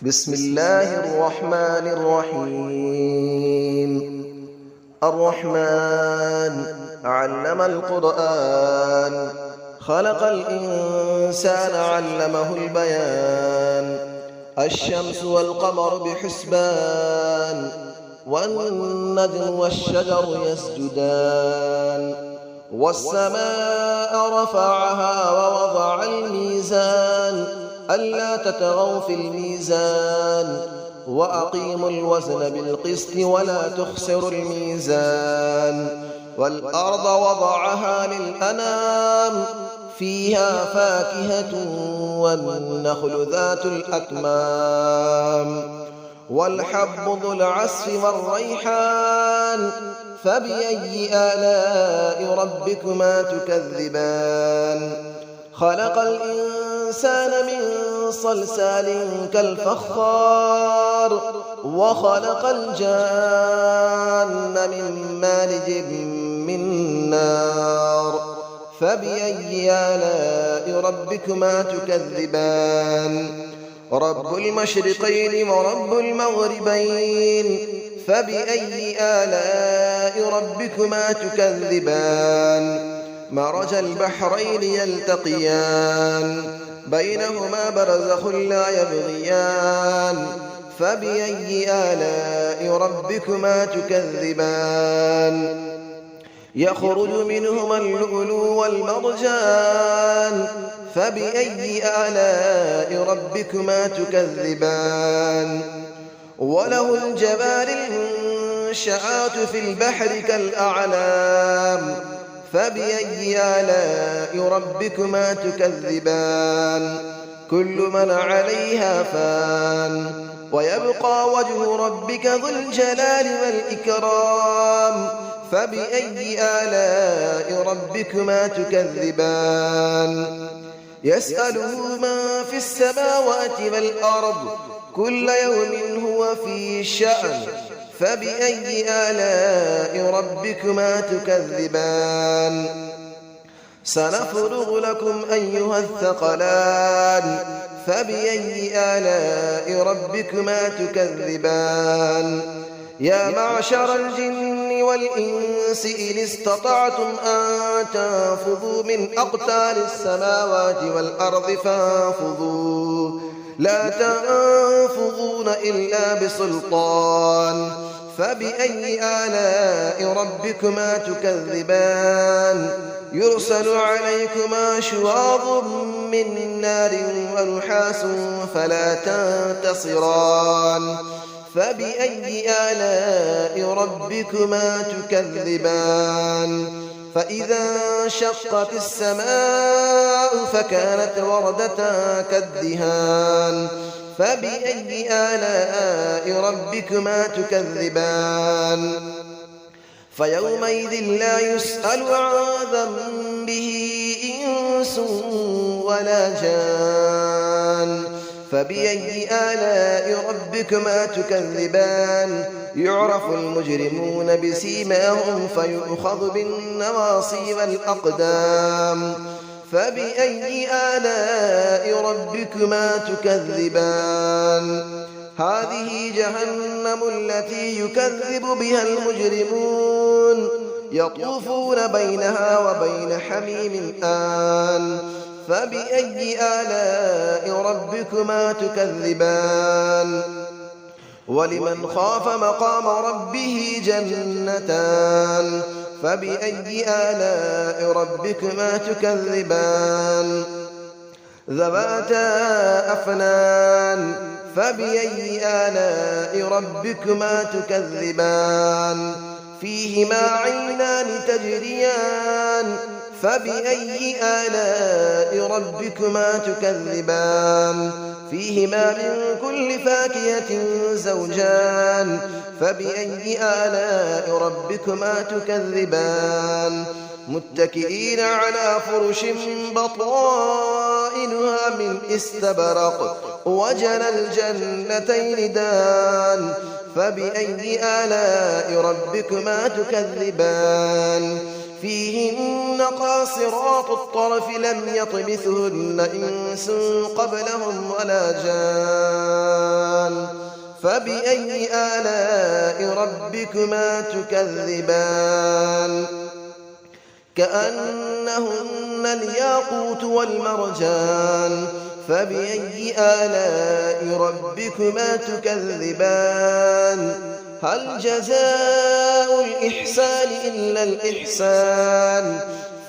بسم الله الرحمن الرحيم. الرحمن علم القرآن، خلق الإنسان علمه البيان. الشمس والقمر بحسبان، والنجم والشجر يسجدان. والسماء رفعها ووضع الميزان، ألا تطغوا في الميزان، وأقيموا الوزن بالقسط ولا تخسروا الميزان. والأرض وضعها للأنام، فيها فاكهة والنخل ذات الأكمام. والحب ذو العصف والريحان، فبأي آلاء ربكما تكذبان. خلق الإنسان من صلصال كالفخار، وخلق الجان من مارج من نار. فبأي آلاء ربكما تكذبان. رب المشرقين ورب المغربين، فبأي آلاء ربكما تكذبان. مرج البحرين يلتقيان، بينهما برزخ لا يبغيان. فبأي آلاء ربكما تكذبان. يخرج منهما اللؤلؤ والمرجان، فبأي آلاء ربكما تكذبان. وله الجوار المنشآت في البحر كالأعلام، فبأي آلاء ربكما تكذبان. كل من عليها فان، ويبقى وجه ربك ذو الجلال والإكرام. فبأي آلاء ربكما تكذبان. يسأله من في السماوات والأرض، كل يوم هو في شأن. فبأي آلاء ربكما تكذبان. سنفرغ لكم أيها الثقلان، فبأي آلاء ربكما تكذبان. يا معشر الجن والإنس إن استطعتم أن تنفذوا من أقطار السماوات والأرض فانفذوا، لا تنفذون إلا بسلطان. فبأي آلاء ربكما تكذبان. يرسل عليكما شواظ من نار ونحاس فلا تنتصران. فبأي آلاء ربكما تكذبان. فإذا انشقت السماء فكانت وردة كالدهان. فبأي آلاء ربكما تكذبان. فيومئذ لا يسأل عن ذنبه إنس ولا جان. فبأي آلاء ربكما تكذبان. يعرف المجرمون بسيماهم فيؤخذ بالنواصي والأقدام. فبأي آلاء ربكما تكذبان. هذه جهنم التي يكذب بها المجرمون، يطوفون بينها وبين حميم آن. فبأي آلاء ربكما تكذبان. ولمن خاف مقام ربه جنتان. فبأي آلاء ربكما تكذبان. ذواتا أفنان. فبأي آلاء ربكما تكذبان. فيهما عينان تجريان. فبأي آلاء ربكما تكذبان. فيهما من كل فاكهة زوجان. فبأي آلاء ربكما تكذبان. متكئين على فرش بطائنها من استبرق، وجنى الجنتين دان. فبأي آلاء ربكما تكذبان. فيهن قاصرات الطرف لم يطمثهن إنس قبلهم ولا جان. فبأي آلاء ربكما تكذبان كأنهن الياقوت والمرجان فبأي آلاء ربكما تكذبان هل جزاء الإحسان إلا الإحسان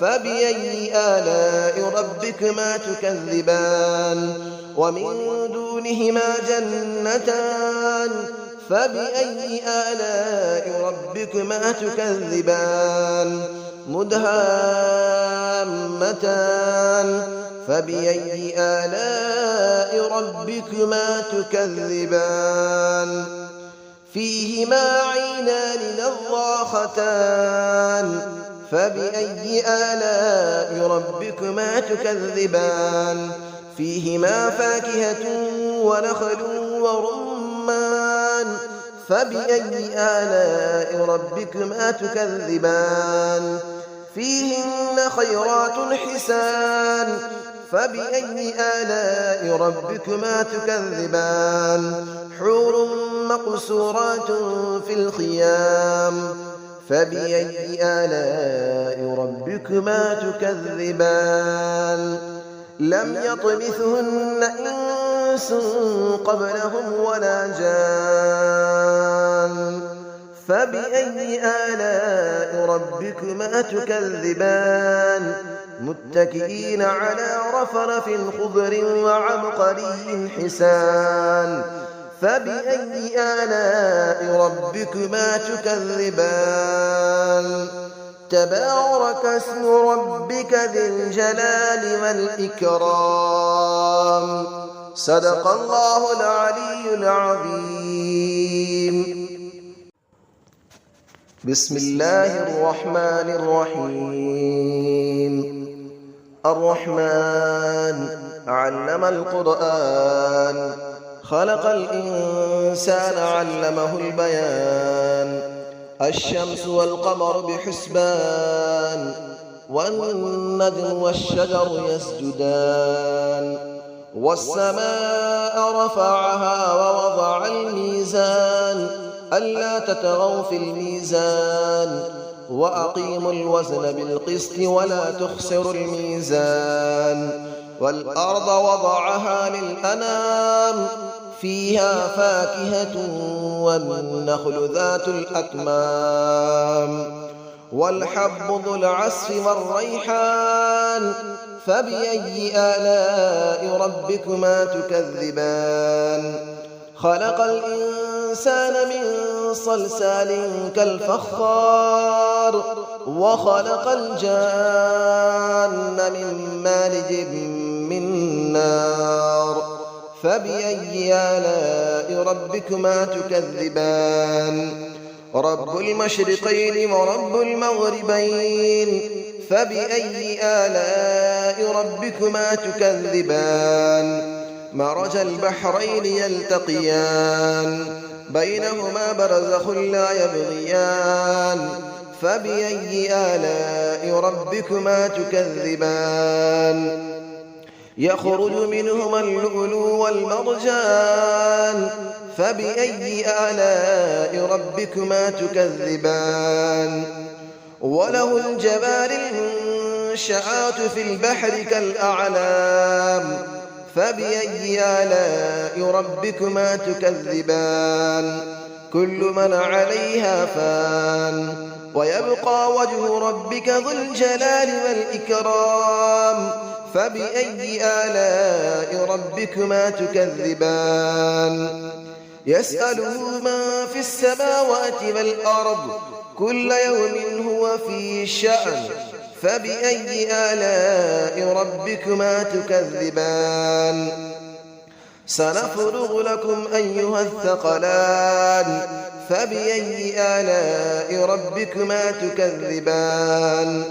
فبأي آلاء ربكما تكذبان ومن دونهما جنتان فبأي آلاء ربكما تكذبان مدهامتان فبأي آلاء ربكما تكذبان فيهما عينان نضاختان فبأي آلاء ربكما تكذبان فيهما فاكهة ونخل ورمان فبأي آلاء ربكما تكذبان فيهن خيرات حسان فبأي آلاء ربكما تكذبان حور مقصورات في الخيام فبأي آلاء ربكما تكذبان لم يطمثهن إنس قبلهم ولا جان فبأي آلاء ربكما تكذبان متكئين على رفرف خضر وعبقري حسان فبأي آلاء ربكما تكذبان تبارك اسم ربك ذي الجلال والإكرام صدق الله العلي العظيم بسم الله الرحمن الرحيم الرحمن علم القرآن خلق الإنسان علمه البيان الشمس والقمر بحسبان والنجم والشجر يسجدان والسماء رفعها ووضع الميزان ألا تطغوا في الميزان وأقيموا الوزن بالقسط ولا تخسروا الميزان والأرض وضعها للأنام فيها فاكهة والنخل ذات الأكمام والحب ذو العصف والريحان فبأي آلاء ربكما تكذبان خلق الإنسان من صلصال كالفخار وخلق الجان من مارج من نار فبأي آلاء ربكما تكذبان رب المشرقين ورب المغربين فبأي آلاء ربكما تكذبان مرج البحرين يلتقيان بينهما برزخ لا يبغيان فبأي آلاء ربكما تكذبان يخرج منهما اللؤلؤ والمرجان فبأي آلاء ربكما تكذبان وله الجبال المنشآت في البحر كالأعلام فبأي آلاء ربكما تكذبان كل من عليها فان ويبقى وجه ربك ذو الجلال والإكرام فبأي آلاء ربكما تكذبان يسأله من في السماوات والأرض كل يوم هو في شأن فبأي آلاء ربكما تكذبان سنفرغ لكم أيها الثقلان فبأي آلاء ربكما تكذبان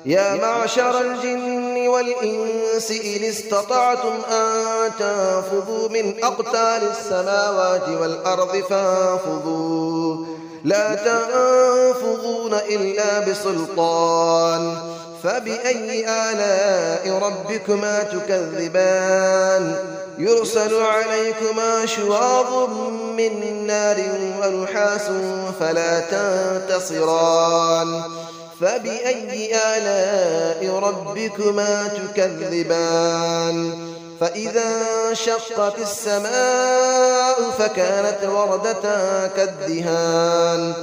يا معشر الجن والإنس إن استطعتم أن تنفذوا من أقطار السماوات والأرض فانفذوا لا تنفذون إلا بسلطان فبأي آلاء ربكما تكذبان يرسل عليكما شواظ من نار ونحاس فلا تنتصران فبأي آلاء ربكما تكذبان فإذا انشقت السماء فكانت وردة كالدهان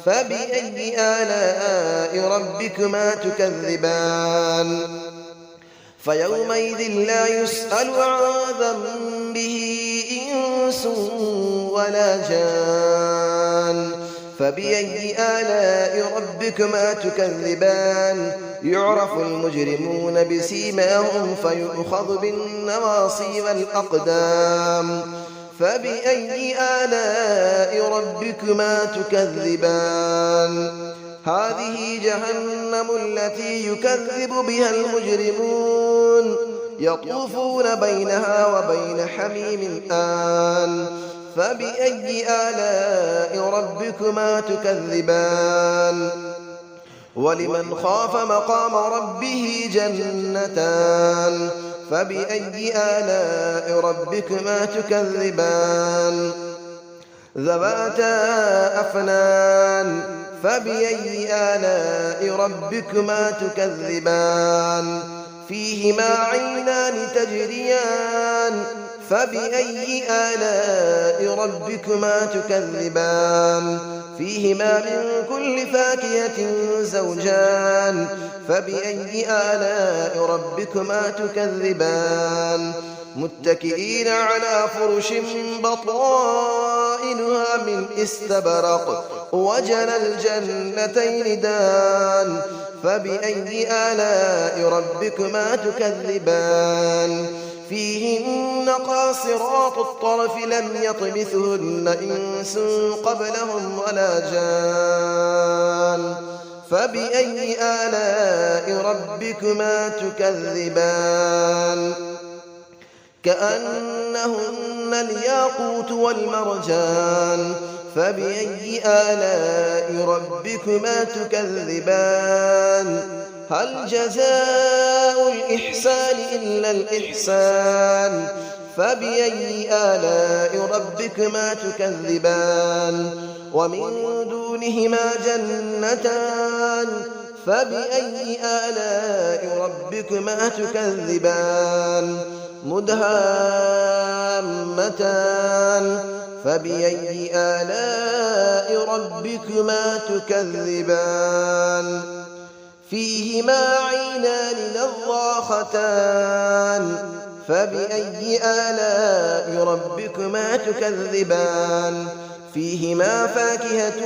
فبأي آلاء ربكما تكذبان فيومئذ لا يسأل عن ذنبه إنس ولا جان فبأي آلاء ربكما تكذبان يعرف المجرمون بسيماهم فيؤخذ بالنواصي والأقدام فبأي آلاء ربكما تكذبان هذه جهنم التي يكذب بها المجرمون يطوفون بينها وبين حميم آن فبأي آلاء ربكما تكذبان ولمن خاف مقام ربه جنتان فبأي آلاء ربكما تكذبان ذواتا أفنان فبأي آلاء ربكما تكذبان فيهما عينان تجريان فبأي آلاء ربكما تكذبان فيهما من كل فاكهة زوجان فبأي آلاء ربكما تكذبان متكئين على فرش بطائنها من استبرق وجنى الجنتين دان فبأي آلاء ربكما تكذبان فيهن قاصرات الطرف لم يطمثهن إنس قبلهم ولا جان فبأي آلاء ربكما تكذبان كأنهن الياقوت والمرجان فبأي آلاء ربكما تكذبان هل جزاء الإحسان إلا الإحسان فبأي آلاء ربكما تكذبان ومن دونهما جنتان فبأي آلاء ربكما تكذبان مدهامتان فبأي آلاء ربكما تكذبان فيهما عينان نضاختان فبأي آلاء ربكما تكذبان فيهما فاكهة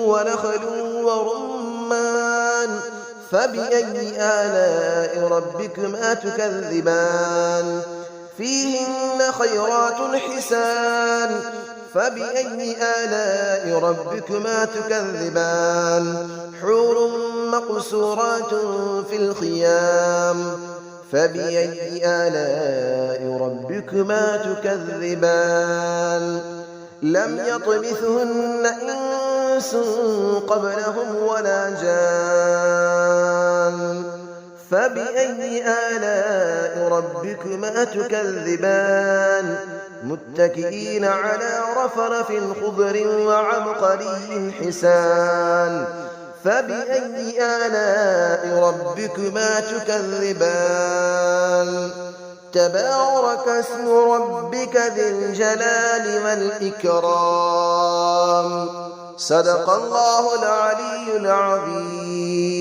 ونخل ورمان فبأي آلاء ربكما تكذبان فيهن خيرات حسان فبأي آلاء ربكما تكذبان حور مقصورات في الخيام فبأي آلاء ربكما تكذبان لم يطمثهن إنس قبلهم ولا جان فبأي آلاء ربكما تكذبان متكئين على رفرف خضر وعبقري حسان فبأي آلاء ربكما تكذبان تبارك اسم ربك ذي الجلال والإكرام صدق الله العلي العظيم.